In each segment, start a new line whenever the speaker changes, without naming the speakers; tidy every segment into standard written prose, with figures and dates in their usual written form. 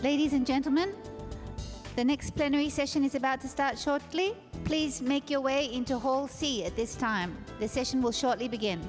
Ladies and gentlemen, the next plenary session is about to start shortly. Please make your way into Hall C at this time. The session will shortly begin.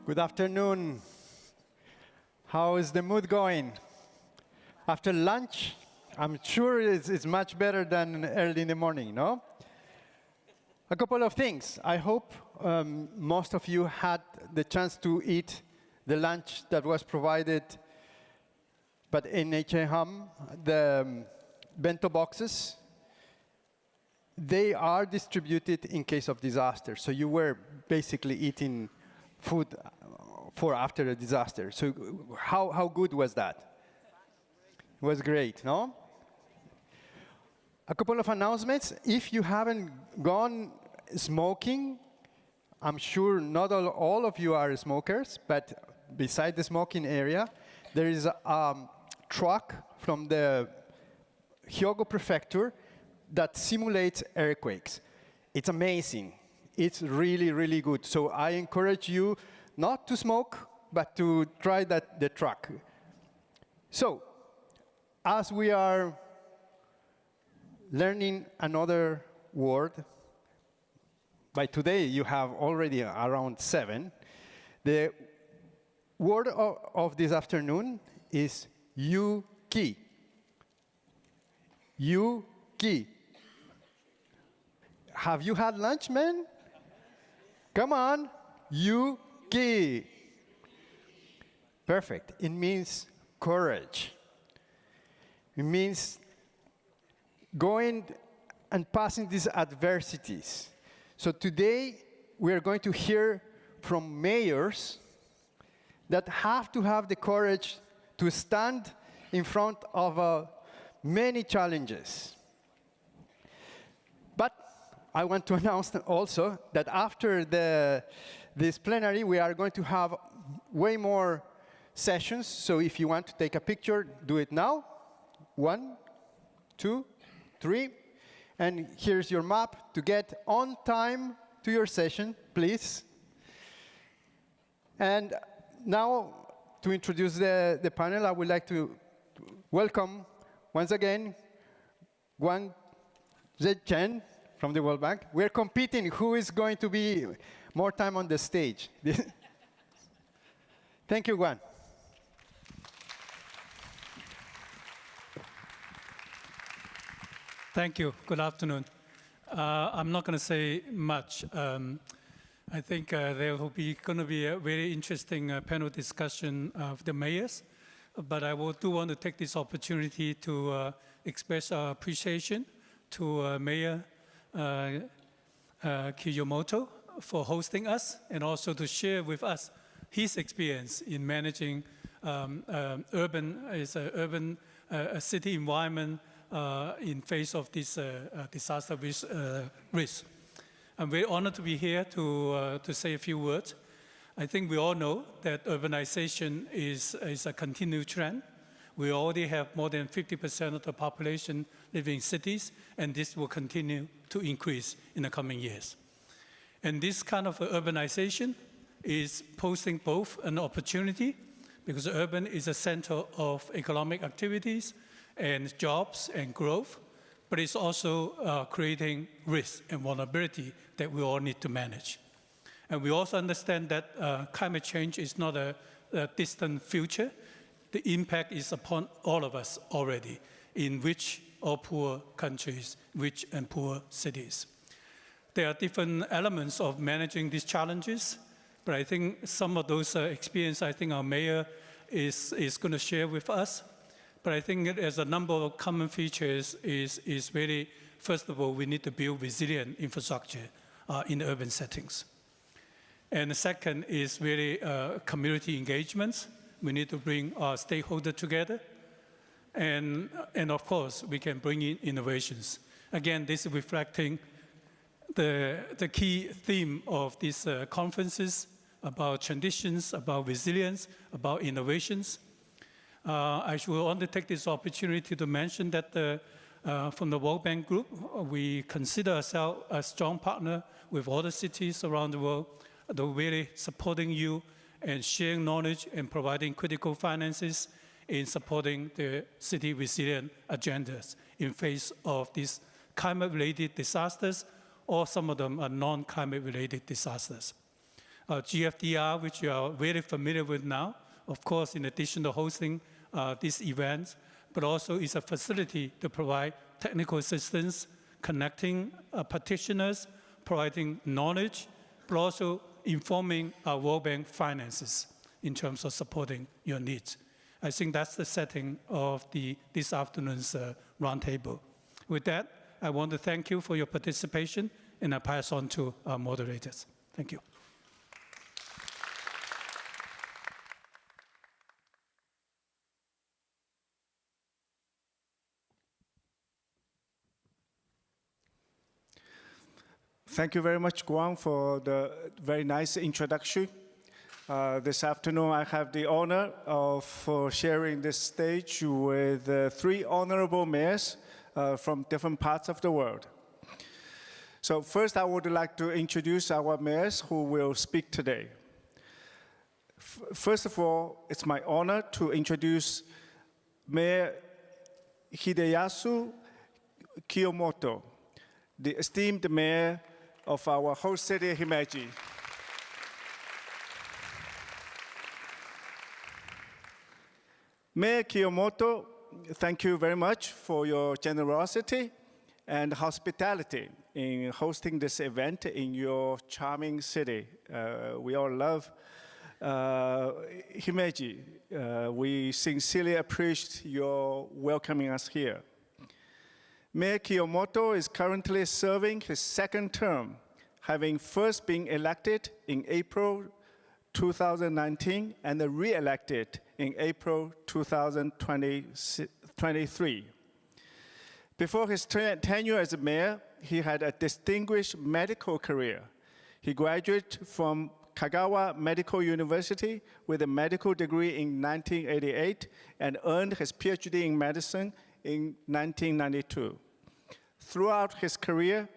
Good afternoon. How is the mood going? After lunch, I'm sure it's much better than early in the morning, no? A couple of things. I hope most of you had the chance to eat the lunch that was provided by NHM, the bento boxes. They are distributed in case of disaster. So you were basically eating food for after a disaster. So how good was that? It was great, no? A couple of announcements. If you haven't gone smoking, I'm sure not all of you are smokers, but beside the smoking area, there is a truck from the Hyogo Prefecture that simulates earthquakes. It's amazing. It's really, really good. So I encourage you not to smoke, but to try the truck. So, as we are learning another word, by today you have already around 7. The word of this afternoon is yuki. Yuki. Have you had lunch, man? Come on, yuki. Perfect. It means courage. It means going and passing these adversities. So today, we are going to hear from mayors that have to have the courage to stand in front of many challenges. But I want to announce also that after this plenary, we are going to have way more sessions. So if you want to take a picture, do it now. 1, 2, 3. And here's your map to get on time to your session, please. And now, to introduce the panel, I would like to welcome, once again, Wang Zhechen from the World Bank. We're competing who is going to be more time on the stage. Thank you, Wang.
Thank you. Good afternoon. I'm not going to say much. I think there will be going to be a very interesting panel discussion of the mayors. But I do want to take this opportunity to express our appreciation to Mayor Kiyomoto for hosting us, and also to share with us his experience in managing a city environment in face of this disaster risk. I'm very honored to be here to say a few words. I think we all know that urbanization is a continued trend. We already have more than 50% of the population living in cities, and this will continue to increase in the coming years. And this kind of urbanization is posing both an opportunity, because urban is a center of economic activities and jobs and growth, but it's also creating risk and vulnerability that we all need to manage. And we also understand that climate change is not a distant future. The impact is upon all of us already, in rich or poor countries, rich and poor cities. There are different elements of managing these challenges, but I think some of those experience I think our mayor is going to share with us. But I think there's a number of common features is really, first of all, we need to build resilient infrastructure in urban settings. And the second is really community engagements. We need to bring our stakeholders together. And of course, we can bring in innovations. Again, this is reflecting the key theme of these conferences about transitions, about resilience, about innovations. I will want to take this opportunity to mention that from the World Bank Group, we consider ourselves a strong partner with other cities around the world. They're really supporting you and sharing knowledge and providing critical finances in supporting the city resilient agendas in face of these climate-related disasters, or some of them are non-climate-related disasters. GFDR, which you are very familiar with now, of course, in addition to hosting these events, but also is a facility to provide technical assistance, connecting practitioners, providing knowledge, but also informing our World Bank finances in terms of supporting your needs. I think that's the setting of this afternoon's roundtable. With that, I want to thank you for your participation, and I pass on to our moderators. Thank you.
Thank you very much, Guang, for the very nice introduction. This afternoon, I have the honor of sharing this stage with 3 honorable mayors from different parts of the world. So first, I would like to introduce our mayors who will speak today. First of all, it's my honor to introduce Mayor Hideyasu Kiyomoto, the esteemed mayor of our host city, Himeji. Mayor Kiyomoto, thank you very much for your generosity and hospitality in hosting this event in your charming city. We all love Himeji. We sincerely appreciate your welcoming us here. Mayor Kiyomoto is currently serving his 2nd term, having first been elected in April 2019 and re-elected in April 2023. Before his tenure as mayor, he had a distinguished medical career. He graduated from Kagawa Medical University with a medical degree in 1988 and earned his PhD in medicine in 1992. Throughout his career,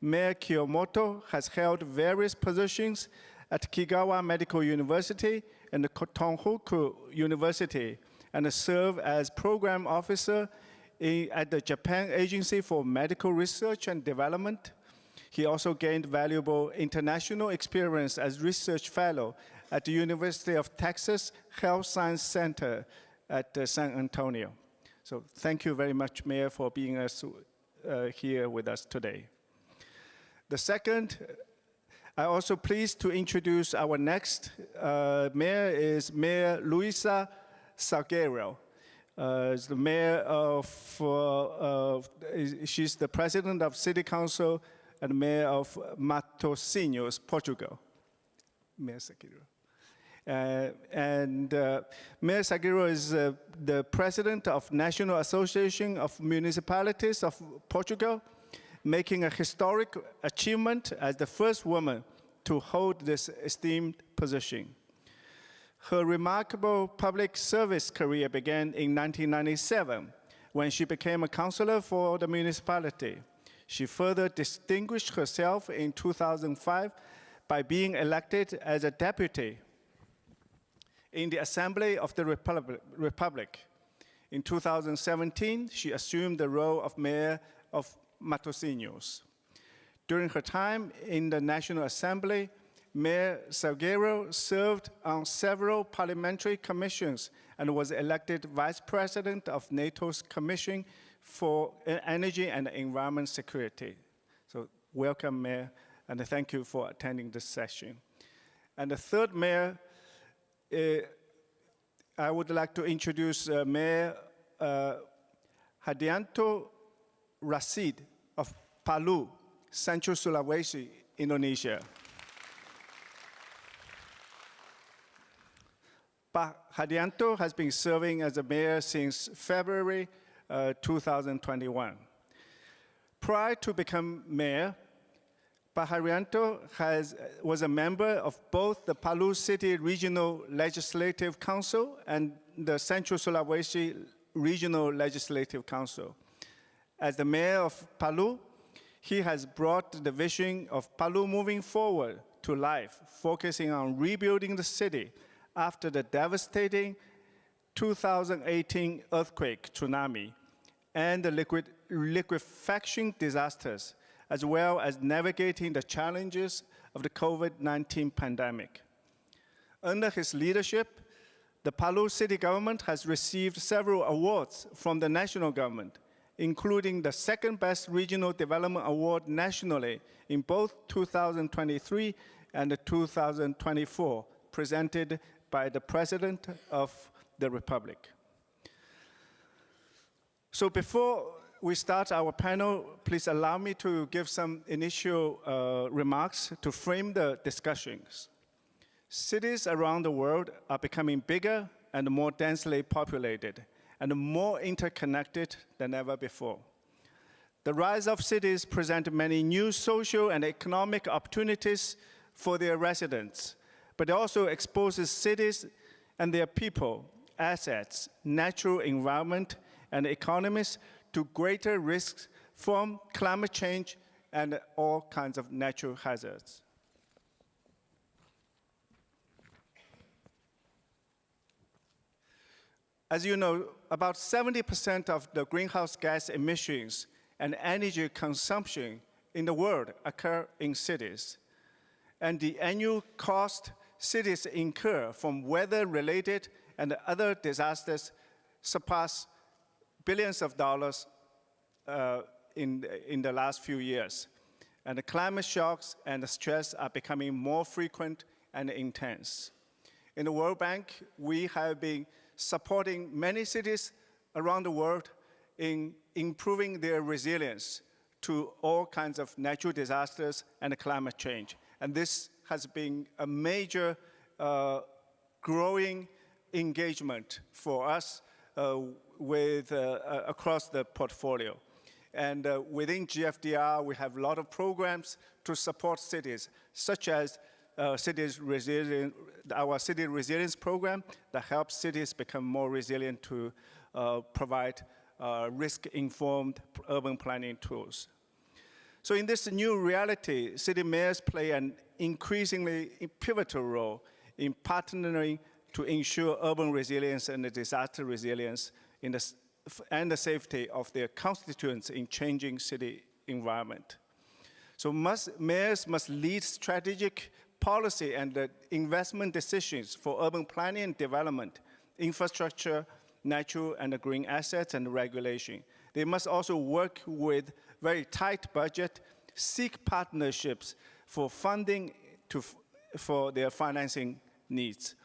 Mayor Kiyomoto has held various positions at Kagawa Medical University and Tohoku University and served as program officer at the Japan Agency for Medical Research and Development. He also gained valuable international experience as research fellow at the University of Texas Health Science Center at San Antonio. So thank you very much, Mayor, for being here with us today. The second, I'm also pleased to introduce our next mayor is Mayor Luisa Salguero. Is the mayor she's the president of City Council and mayor of Matosinhos, Portugal. Mayor Salguero. Mayor Salguero is the president of National Association of Municipalities of Portugal, making a historic achievement as the first woman to hold this esteemed position. Her remarkable public service career began in 1997 when she became a councillor for the municipality. She further distinguished herself in 2005 by being elected as a deputy in the Assembly of the Republic. In 2017, she assumed the role of mayor of Matosinhos. During her time in the National Assembly, Mayor Salguero served on several parliamentary commissions and was elected Vice President of NATO's Commission for Energy and Environment Security. So welcome, Mayor, and thank you for attending this session. And the third mayor, I would like to introduce Mayor Hadianto Rashid of Palu, Central Sulawesi, Indonesia. Hadianto has been serving as a mayor since February 2021. Prior to becoming mayor, Hadianto was a member of both the Palu City Regional Legislative Council and the Central Sulawesi Regional Legislative Council. As the mayor of Palu, he has brought the vision of Palu moving forward to life, focusing on rebuilding the city after the devastating 2018 earthquake, tsunami, and the liquefaction disasters, as well as navigating the challenges of the COVID-19 pandemic. Under his leadership, the Palu city government has received several awards from the national government, including the second best regional development award nationally in both 2023 and 2024, presented by the President of the Republic. So before we start our panel, please allow me to give some initial remarks to frame the discussions. Cities around the world are becoming bigger and more densely populated and more interconnected than ever before. The rise of cities present many new social and economic opportunities for their residents, but it also exposes cities and their people, assets, natural environment, and economies to greater risks from climate change and all kinds of natural hazards. As you know, about 70% of the greenhouse gas emissions and energy consumption in the world occur in cities. And the annual cost cities incur from weather-related and other disasters surpass billions of dollars in the last few years. And the climate shocks and the stress are becoming more frequent and intense. In the World Bank, we have been supporting many cities around the world in improving their resilience to all kinds of natural disasters and climate change. And this has been a major growing engagement for us across the portfolio. And within GFDR, we have a lot of programs to support cities, such as our City Resilience Program that helps cities become more resilient to provide risk-informed urban planning tools. So in this new reality, city mayors play an increasingly pivotal role in partnering to ensure urban resilience and disaster resilience and the safety of their constituents in changing city environment. So mayors must lead strategic policy and investment decisions for urban planning and development, infrastructure, natural and green assets, and regulation. They must also work with very tight budget, seek partnerships for funding for their financing needs.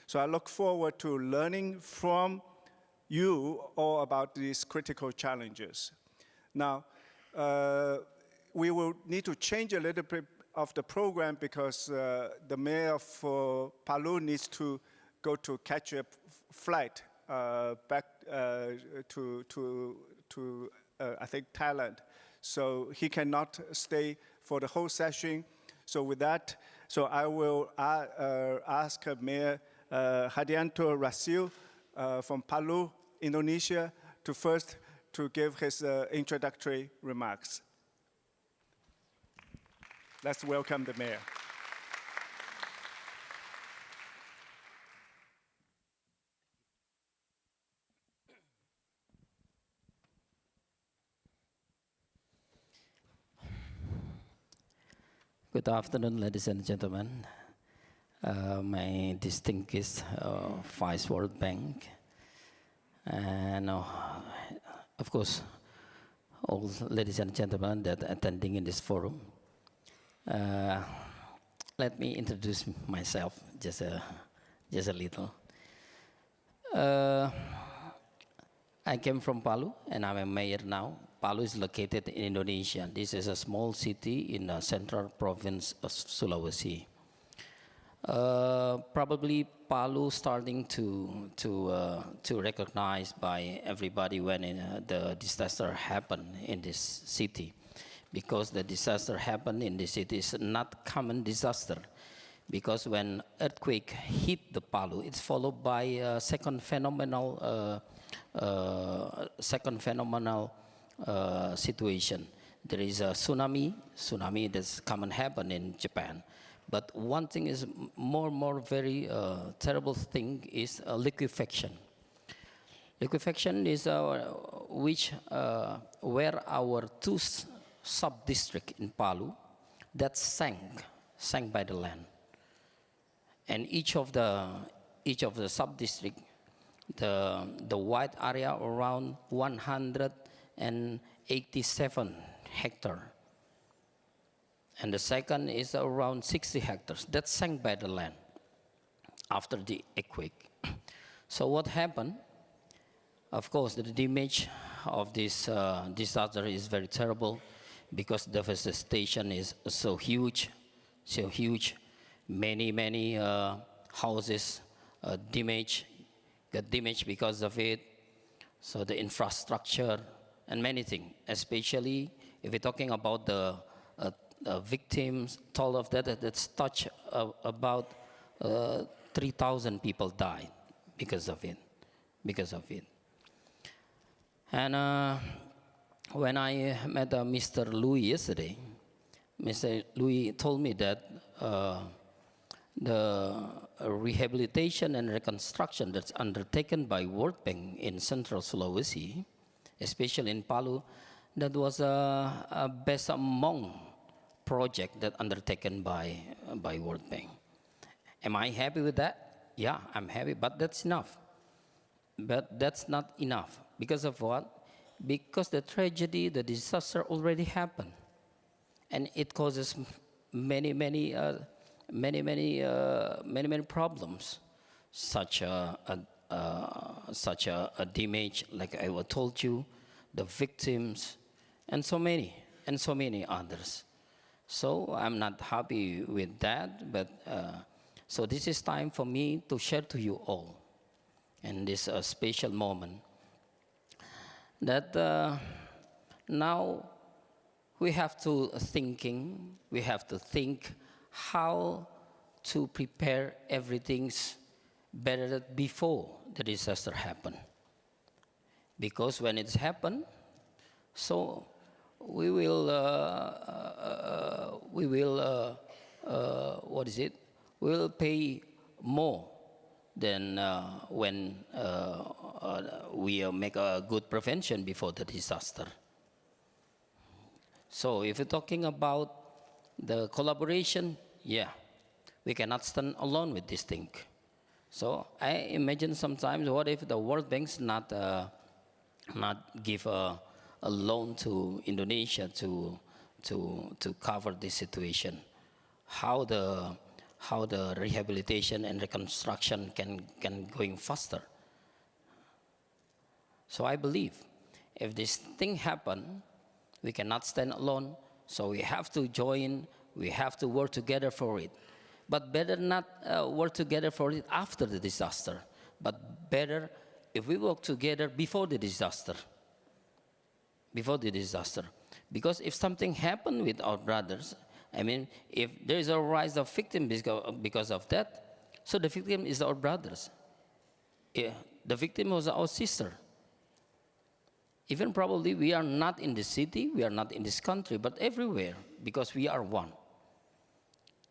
So I look forward to learning from you all about these critical challenges. Now, we will need to change a little bit of the program because the mayor of Palu needs to go to catch a flight back to I think, Thailand. So he cannot stay for the whole session. So with that, I will ask Mayor Hadianto Rasil from Palu, Indonesia, to give his introductory remarks. Let's welcome the mayor.
Good afternoon, ladies and gentlemen. My distinguished Vice World Bank, and of course, all ladies and gentlemen that are attending in this forum. Let me introduce myself just a little. I came from Palu, and I'm a mayor now. Palu is located in Indonesia. This is a small city in the central province of Sulawesi. Probably Palu starting to recognize by everybody when the disaster happened in this city, because the disaster happened in this city is not common disaster, because when earthquake hit the Palu, it's followed by a second phenomenal situation. There is a tsunami that's common happen in Japan. But one thing is more very terrible thing is liquefaction. Liquefaction is where our two sub-districts in Palu that sank sank by the land. And each of the sub-district, the wide area around 187 hectares. And the second is around 60 hectares. That sank by the land after the earthquake. So what happened? Of course, the damage of this disaster is very terrible because the devastation is so huge. Many houses got damaged because of it. So the infrastructure and many things, especially if we're talking about the victims, total of that's touched about 3,000 people died because of it. And when I met Mr. Louis yesterday, Mr. Louis told me that the rehabilitation and reconstruction that's undertaken by World Bank in Central Sulawesi, especially in Palu, that was a best among project that undertaken by World Bank. Am I happy with that? Yeah, I'm happy, but that's enough. But that's not enough. Because of what? Because the tragedy, the disaster already happened. And it causes many problems, such a damage, like I told you, the victims, and so many others. So I'm not happy with that, but so this is time for me to share to you all, in this special moment, that now we have to think how to prepare everything better than before the disaster happened. Because when it's happened, so we will we'll pay more than when we make a good prevention before the disaster. So if you're talking about the collaboration, yeah, we cannot stand alone with this thing. So I imagine sometimes, what if the World Bank's not give a loan to Indonesia to cover this situation? How the rehabilitation and reconstruction can going faster? So I believe if this thing happen, we cannot stand alone. So we have to join. We have to work together for it. But better not work together for it after the disaster. But better if we work together before the disaster. Because if something happened with our brothers, I mean, if there is a rise of victims because of that, so the victim is our brothers. Yeah, the victim was our sister. Even probably we are not in the city, we are not in this country, but everywhere, because we are one.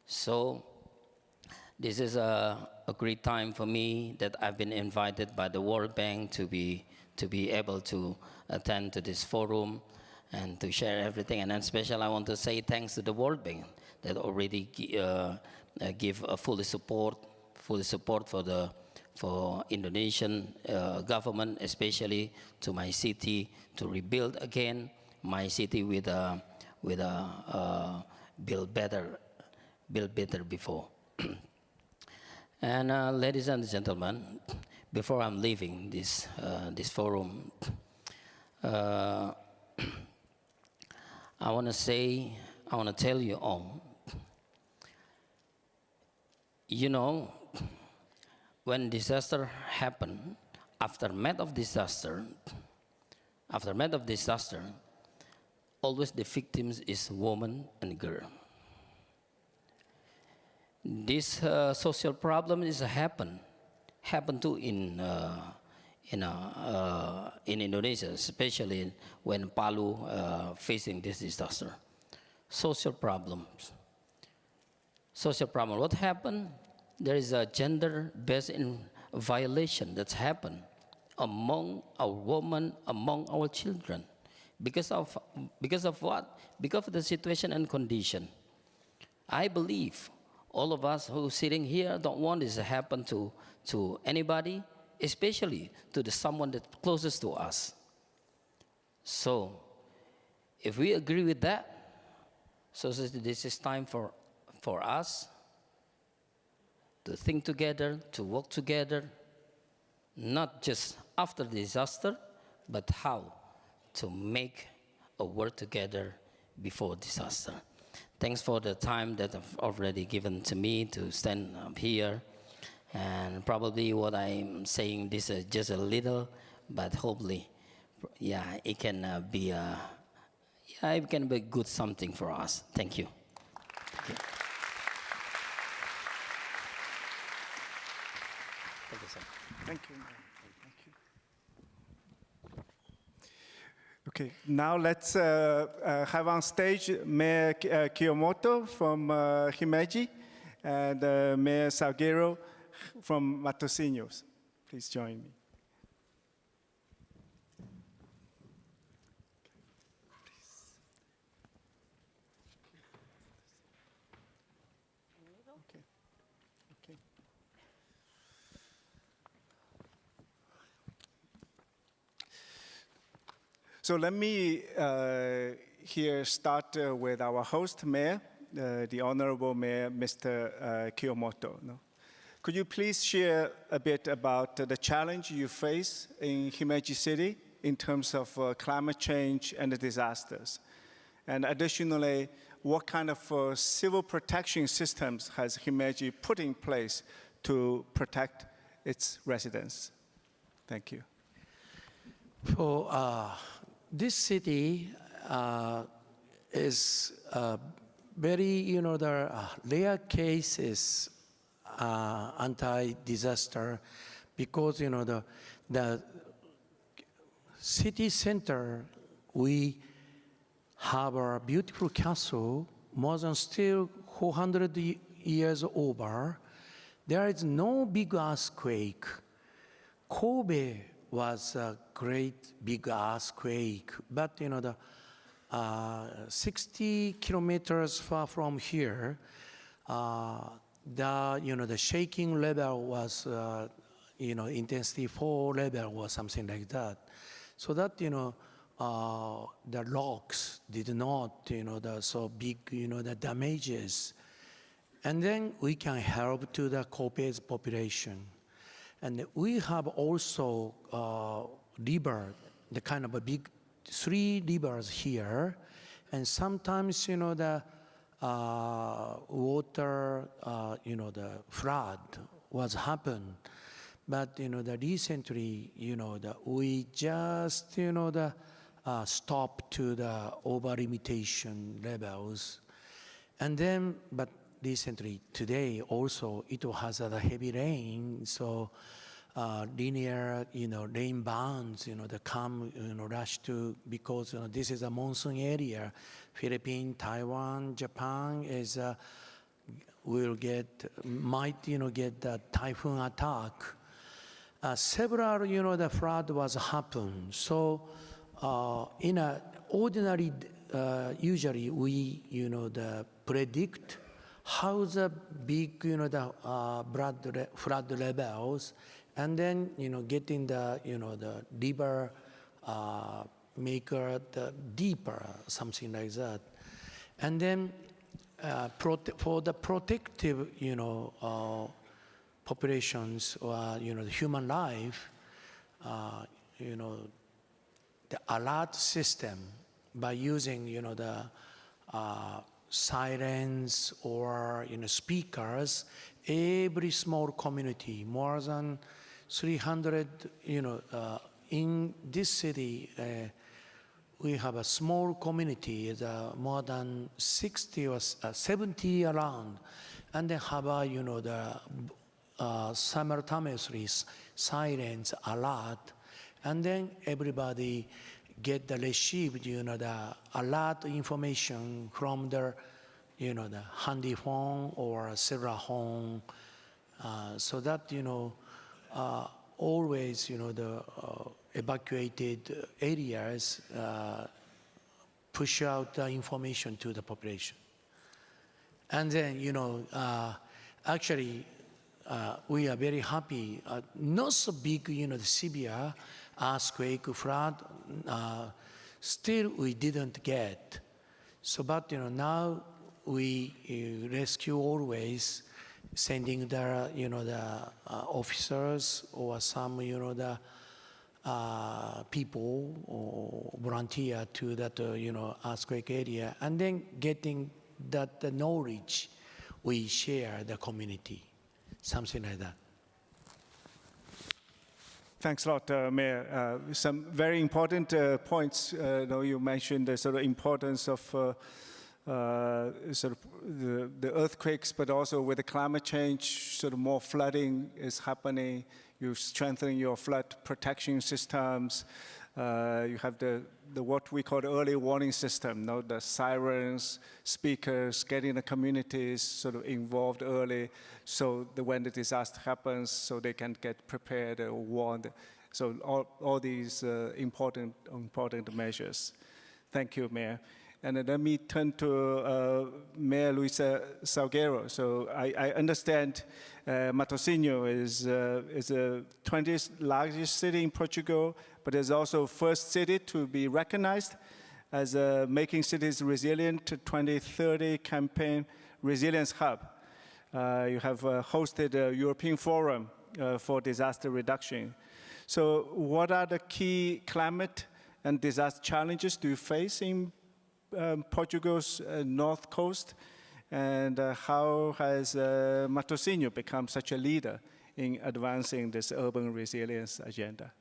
So this is a great time for me that I've been invited by the World Bank to be able to attend to this forum and to share everything. And especially I want to say thanks to the World Bank that already give full support for Indonesian government, especially to my city, to rebuild again my city with a build better before. And ladies and gentlemen, before I'm leaving this forum, I want to tell you all, you know, when disaster happened, aftermath of disaster, always the victims is woman and girl. This social problem is happened too in Indonesia, especially when Palu facing this disaster. Social problems. What happened? There is a gender-based violation that's happened among our women, among our children. Because of what? Because of the situation and condition. I believe all of us who are sitting here don't want this to happen to anybody, especially to someone that's closest to us. So if we agree with that, so this is time for us to think together, to work together, not just after the disaster, but how to make a work together before disaster. Thanks for the time that I've already given to me to stand up here. And probably what I'm saying, this is just a little, but hopefully, yeah, it can be it can be good something for us. Thank you. Thank you, sir.
Thank you. Okay, now let's have on stage Mayor Kiyomoto from Himeji and Mayor Salguero from Matosinhos. Please join me. So let me here start with our host mayor, the Honorable Mayor, Mr. Kiyomoto. No? Could you please share a bit about the challenge you face in Himeji City in terms of climate change and the disasters? And additionally, what kind of civil protection systems has Himeji put in place to protect its residents? Thank you.
For this city is very, the rare cases anti-disaster because, the city center, we have a beautiful castle, more than still 400 years over. There is no big earthquake. Kobe was a great big earthquake, but the 60 kilometers far from here, the shaking level was intensity 4 level or something like that. So that the rocks did not so big the damages, and then we can help to the Kobe's population. And we have also river, the kind of a big 3 rivers here, and sometimes the water, the flood was happened, but the recently, we just stop to the over limitation levels, and then but. Recently, today also, it has a heavy rain, so linear, rain bands, the come, rush to, because this is a monsoon area. Philippines, Taiwan, Japan is might get the typhoon attack. Several, the flood was happened. So in a ordinary, usually we, predict how the big, the flood levels, and then, getting the, the river maker the deeper, something like that. And then for the protective, populations or, the human life, the alert system by using, the sirens or speakers, every small community, more than 300, in this city, we have a small community, more than 60 or 70 around, and they have the simultaneously sirens alert, and then everybody get the received, the alert information from their, the handy phone or cellular phone, so that, always, the evacuated areas push out the information to the population. And then, actually, we are very happy. Not so big, the severe earthquake, flood, still we didn't get. So, but, now we rescue always, sending the, the officers or some, the people or volunteer to that, earthquake area, and then getting that the knowledge we share the community, something like that.
Thanks a lot, Mayor. Some very important points. You mentioned the sort of importance of sort of the earthquakes, but also with the climate change, sort of more flooding is happening. You strengthen your flood protection systems. You have the what we call the early warning system, the sirens, speakers, getting the communities sort of involved early, so that when the disaster happens, so they can get prepared or warned. So all these important measures. Thank you, Mayor. And let me turn to Mayor Luisa Salgueiro. So I understand Matosinhos is the 20th largest city in Portugal, but it's also first city to be recognized as a Making Cities Resilient 2030 campaign resilience hub. You have hosted a European Forum for disaster reduction. So what are the key climate and disaster challenges do you face in Portugal's north coast, and how has Matosinhos become such a leader in advancing this urban resilience agenda?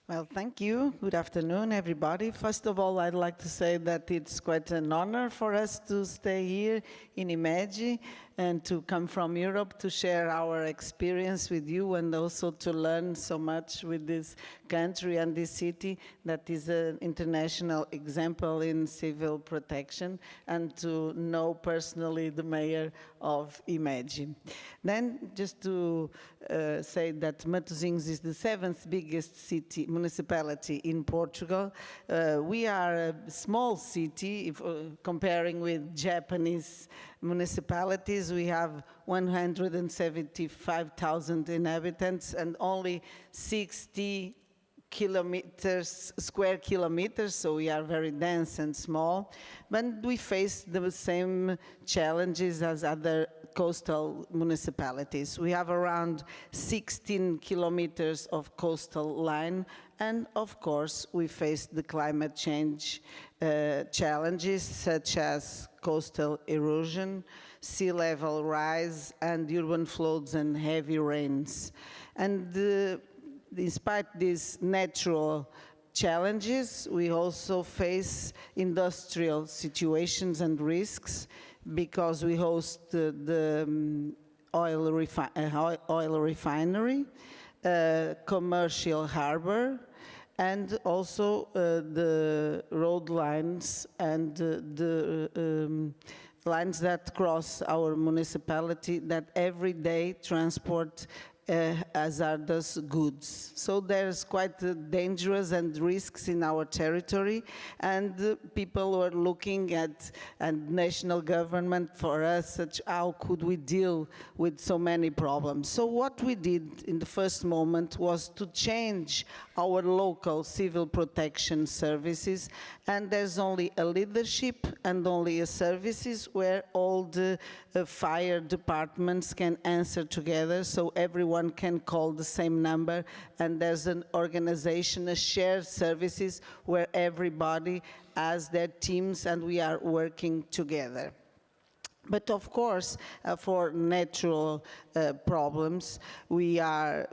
Well, thank you. Good afternoon, everybody. First of all, I'd like to say that it's quite an honor for us to stay here in Imagine and to come from Europe to share our experience with you, and also to learn so much with this country and this city that is an international example in civil protection, and to know personally the mayor of Imagine. Then, just to say that Matosinhos is the 7th biggest municipality in Portugal. We are a small city, if, comparing with Japanese municipalities. We have 175,000 inhabitants and only 60 square kilometers, so we are very dense and small. But we face the same challenges as other coastal municipalities. We have around 16 kilometers of coastal line, and of course we face the climate change challenges such as coastal erosion, sea level rise, and urban floods and heavy rains. And despite these natural challenges, we also face industrial situations and risks, because we host the oil refinery, commercial harbor, and also the road lines and the lines that cross our municipality that every day transport hazardous goods. So there's quite dangerous and risks in our territory, and people were looking at, and national government for us, such how could we deal with so many problems. So what we did in the first moment was to change our local civil protection services, and there's only a leadership and only a services where all the fire departments can answer together, so everyone can call the same number, and there's an organization, a shared services where everybody has their teams and we are working together. But of course, for natural problems, we are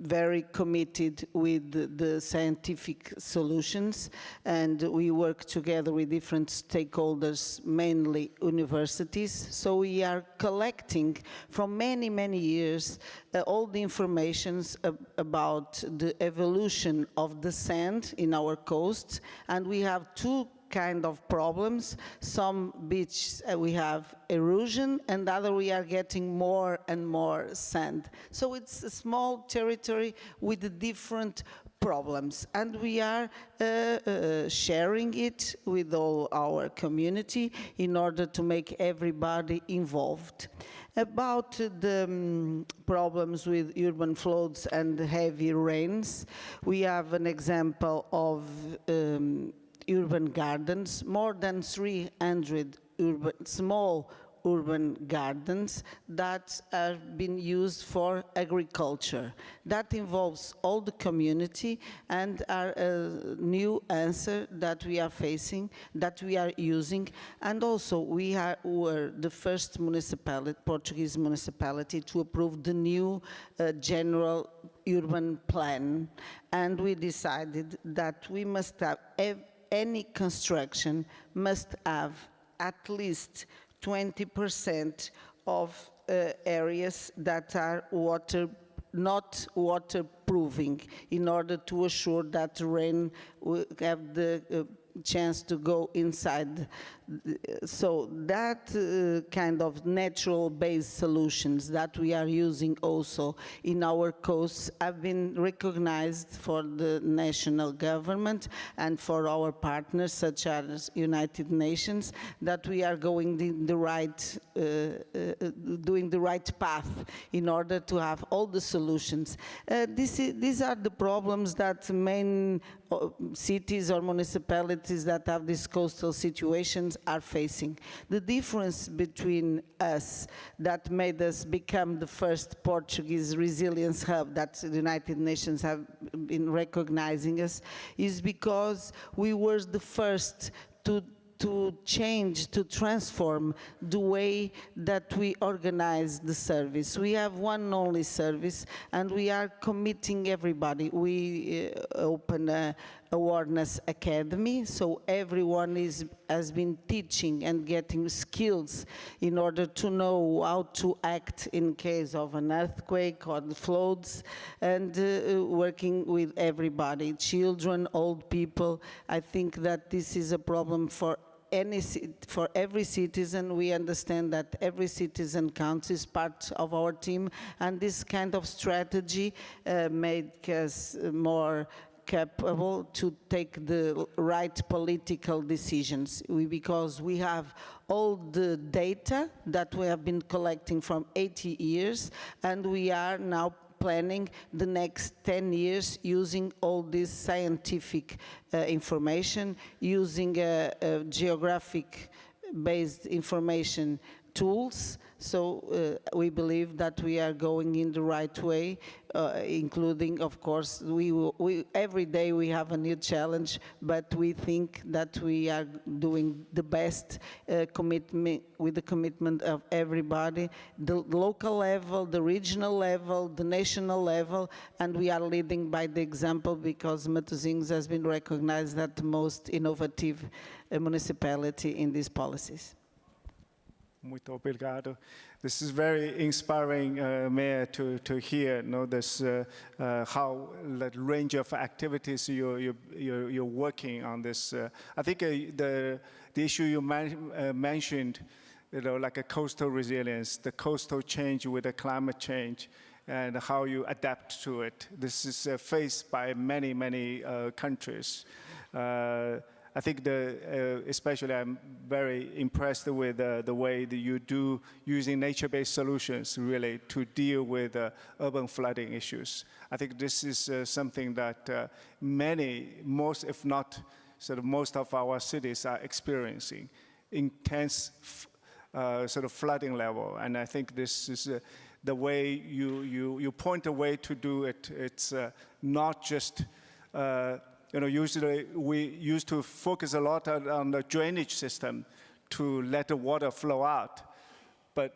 very committed with the scientific solutions, and we work together with different stakeholders, mainly universities. So we are collecting from many, many years all the informations about the evolution of the sand in our coasts, and we have two kind of problems. Some beaches we have erosion, and other we are getting more and more sand. So it's a small territory with different problems, and we are sharing it with all our community in order to make everybody involved. About the problems with urban floods and heavy rains, we have an example of urban gardens, more than 300 small urban gardens that have been used for agriculture. That involves all the community and are a new answer that we are facing, that we are using. And also we were the first municipality, Portuguese municipality, to approve the new general urban plan. And we decided that we must have, any construction must have at least 20% of areas that are not waterproofing, in order to assure that rain will have the chance to go inside. So that kind of natural-based solutions that we are using also in our coasts have been recognized for the national government and for our partners such as United Nations, that we are going in the right, doing the right path in order to have all the solutions. These are the problems that main cities or municipalities that have these coastal situations are facing. The difference between us that made us become the first Portuguese resilience hub that the United Nations have been recognizing us is because we were the first to change, to transform the way that we organize the service. We have one only service, and we are committing everybody. We open a awareness academy, so everyone has been teaching and getting skills in order to know how to act in case of an earthquake or the floods, and working with everybody, children, old people. I think that this is a problem for every citizen. We understand that every citizen counts, is part of our team, and this kind of strategy made us more capable to take the right political decisions, because we have all the data that we have been collecting from 80 years, and we are now planning the next 10 years using all this scientific information, using geographic-based information tools. So we believe that we are going in the right way, including, of course, every day we have a new challenge, but we think that we are doing the best commitment, with the commitment of everybody, the local level, the regional level, the national level, and we are leading by the example, because Matosinhos has been recognized as the most innovative municipality in these policies.
Muito obrigado. This is very inspiring, Mayor, to hear, this how the range of activities you're working on this. I think the issue you mentioned, like a coastal resilience, the coastal change with the climate change, and how you adapt to it. This is faced by many countries. I think especially I'm very impressed with the way that you do using nature-based solutions really to deal with urban flooding issues. I think this is something that most if not sort of most of our cities are experiencing, intense sort of flooding level. And I think this is the way you point a way to do it. It's not just usually we used to focus a lot on the drainage system to let the water flow out, but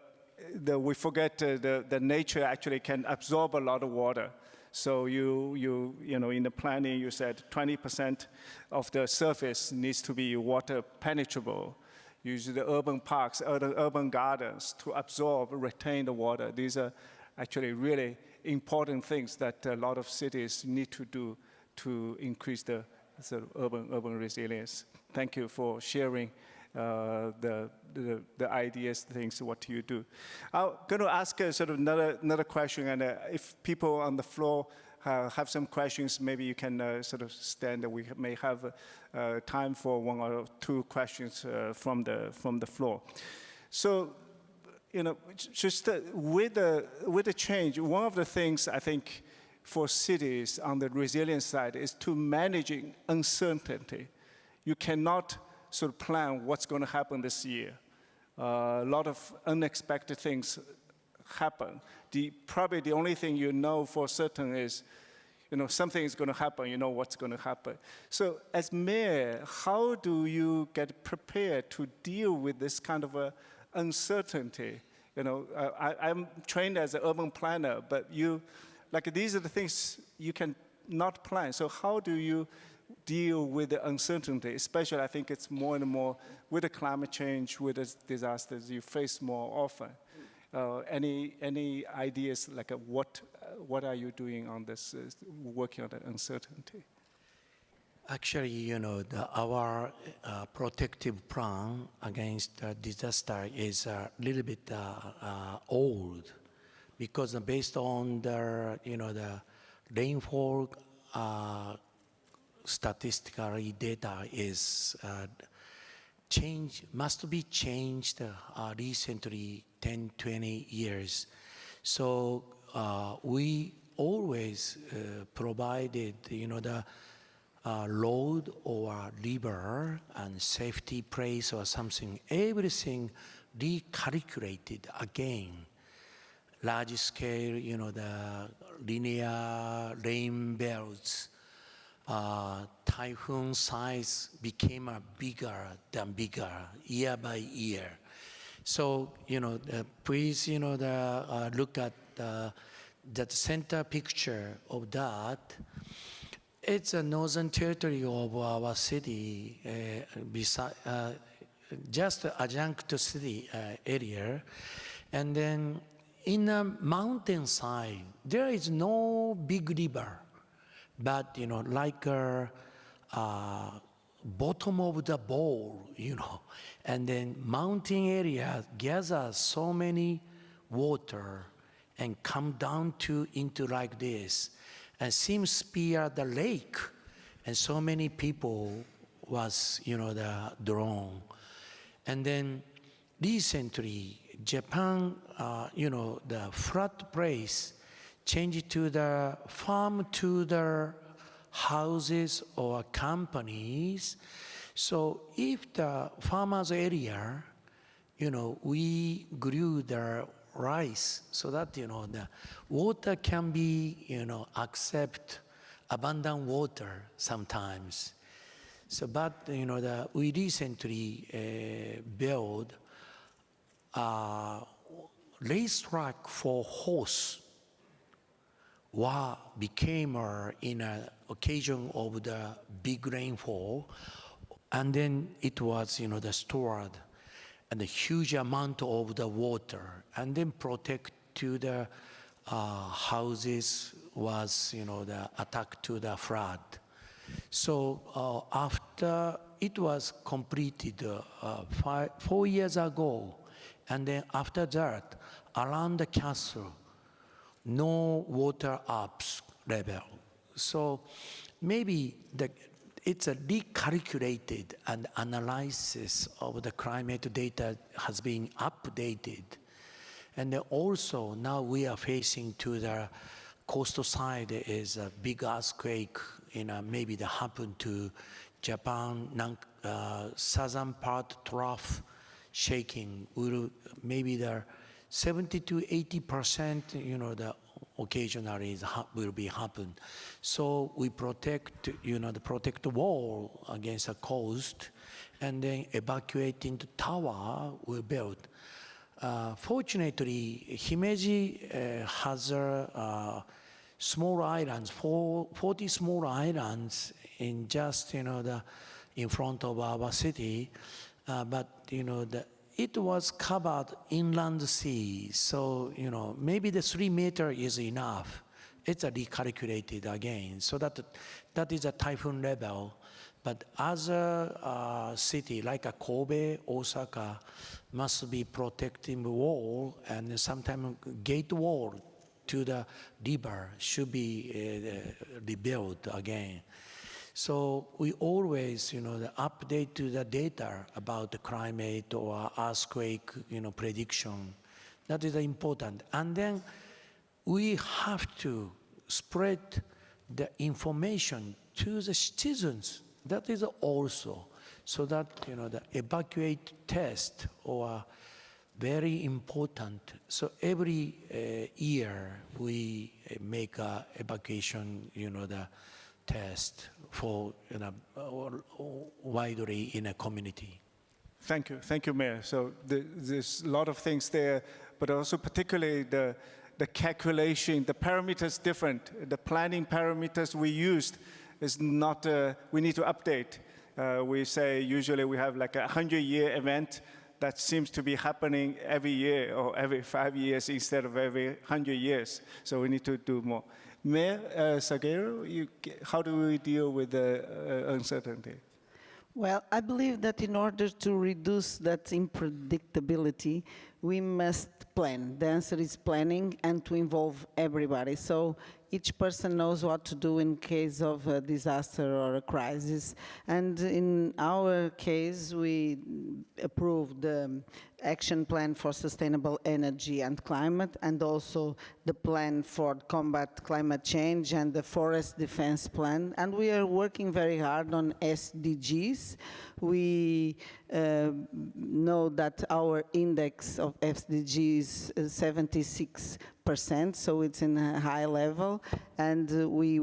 we forget the nature actually can absorb a lot of water. So you in the planning you said 20% of the surface needs to be water penetrable. Use the urban parks or the urban gardens to absorb, retain the water. These are actually really important things that a lot of cities need to do to increase the sort of urban resilience. Thank you for sharing the ideas, things, what you do. I'm going to ask sort of another question, and if people on the floor have some questions, maybe you can sort of stand. We may have time for one or two questions from the floor. So, just with the change, one of the things I think for cities on the resilience side is to managing uncertainty. You cannot sort of plan what's going to happen this year. A lot of unexpected things happen. Probably the only thing you know for certain is, something is going to happen, you know what's going to happen. So as mayor, how do you get prepared to deal with this kind of uncertainty? I'm trained as an urban planner, but these are the things you can not plan. So how do you deal with the uncertainty? Especially, I think it's more and more with the climate change, with the disasters you face more often. Any ideas like what are you doing on this, working on the uncertainty?
Actually, our protective plan against disaster is a little bit old, because based on the rainfall statistical data is must be changed recently 10, 20 years. So we always provided, the road or river and safety place or something, everything recalculated again. Large scale, the linear rain belts, typhoon size became bigger than bigger year by year. So, please, look at that center picture of that. It's a northern territory of our city, just adjunct to city area. And then in a mountainside, there is no big river, but, like a bottom of the bowl, and then mountain area gathers so many water and come down into like this, and seems spear the lake, and so many people was, drowned. And then recently, Japan, the flat place changed to the farm to the houses or companies. So if the farmers area, we grew the rice so that, the water can be, accept abundant water sometimes. So, but, we recently built a racetrack for horse. Became in an occasion of the big rainfall, and then it was, stored, and a huge amount of the water, and then protect to the houses was, the attack to the flood. So after it was completed 4 years ago, and then after that, around the castle, no water ups level. So maybe it's a recalculated and analysis of the climate data has been updated. And then also now we are facing to the coastal side is a big earthquake, maybe that happened to Japan, southern part trough shaking. Maybe there 70 to 80%, the occasionally will be happen. So we protect, protect the wall against the coast, and then evacuating the tower we built. Fortunately, Himeji has small islands, 40 small islands in just, in front of our city, but, it was covered inland sea, so, maybe the 3 meters is enough. It's recalculated again, so that is a typhoon level. But other city like Kobe, Osaka, must be protecting the wall, and sometimes gate wall to the river should be rebuilt again. So we always, update to the data about the climate or earthquake, prediction. That is important. And then we have to spread the information to the citizens. That is also so that the evacuate test or very important. So every year we make a evacuation, the test for widely in a community.
Thank you, Mayor. So there's a lot of things there, but also particularly the calculation, the parameters different. The planning parameters we used is not, we need to update. We say usually we have like a 100-year event that seems to be happening every year or every 5 years instead of every 100 years. So we need to do more. Mayor Salgueiro, how do we deal with the uncertainty?
Well, I believe that in order to reduce that unpredictability, we must plan. The answer is planning and to involve everybody. So each person knows what to do in case of a disaster or a crisis. And in our case, we approved the action plan for sustainable energy and climate, and also the plan for combat climate change and the forest defense plan. And we are working very hard on SDGs. We know that our index of SDGs is 76%, so it's in a high level, and we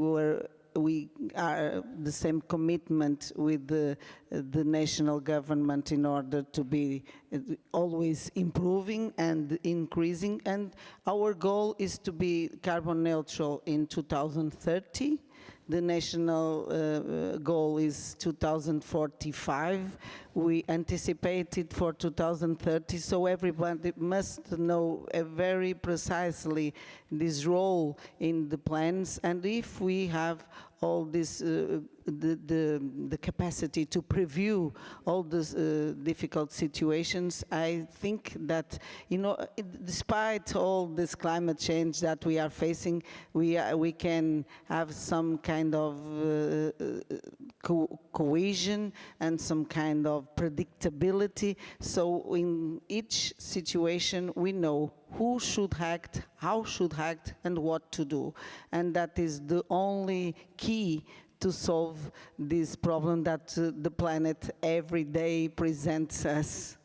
are the same commitment with the national government in order to be always improving and increasing. And our goal is to be carbon neutral in 2030. The national goal is 2045. We anticipate it for 2030, so everybody must know very precisely this role in the plans. And if we have all this, the capacity to preview all these difficult situations, I think that, despite all this climate change that we are facing, we can have some kind of cohesion and some kind of predictability. So in each situation, we know who should act, how should act, and what to do. And that is the only key to solve this problem that the planet every day presents us.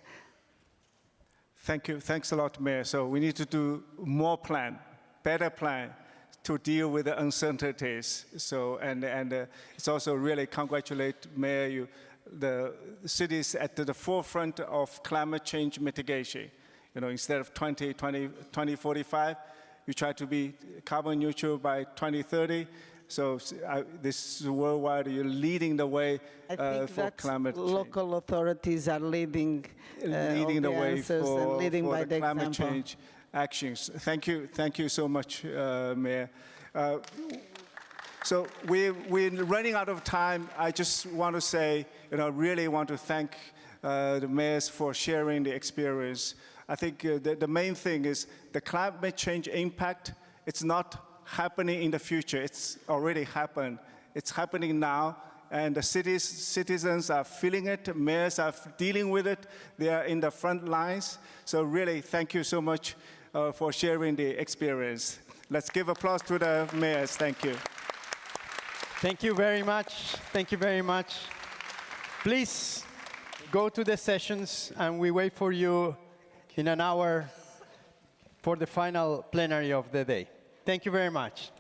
Thank you. Thanks a lot, Mayor. So we need to do more plan, better plan to deal with the uncertainties. So, and it's also really congratulate Mayor, the cities at the forefront of climate change mitigation. Instead of 2045, you try to be carbon neutral by 2030. So this is worldwide, you're leading the way for climate change.
Local authorities are leading
the way for
the
climate
example.
change actions. Thank you so much, Mayor. So we're running out of time. I just want to say, really want to thank the mayors for sharing the experience. I think the main thing is the climate change impact. It's not happening in the future. It's already happened. It's happening now, and the citizens are feeling it. Mayors are dealing with it. They are in the front lines. So really, thank you so much for sharing the experience. Let's give applause to the mayors. Thank you.
Thank you very much. Thank you very much. Please go to the sessions, and we wait for you in an hour for the final plenary of the day. Thank you very much.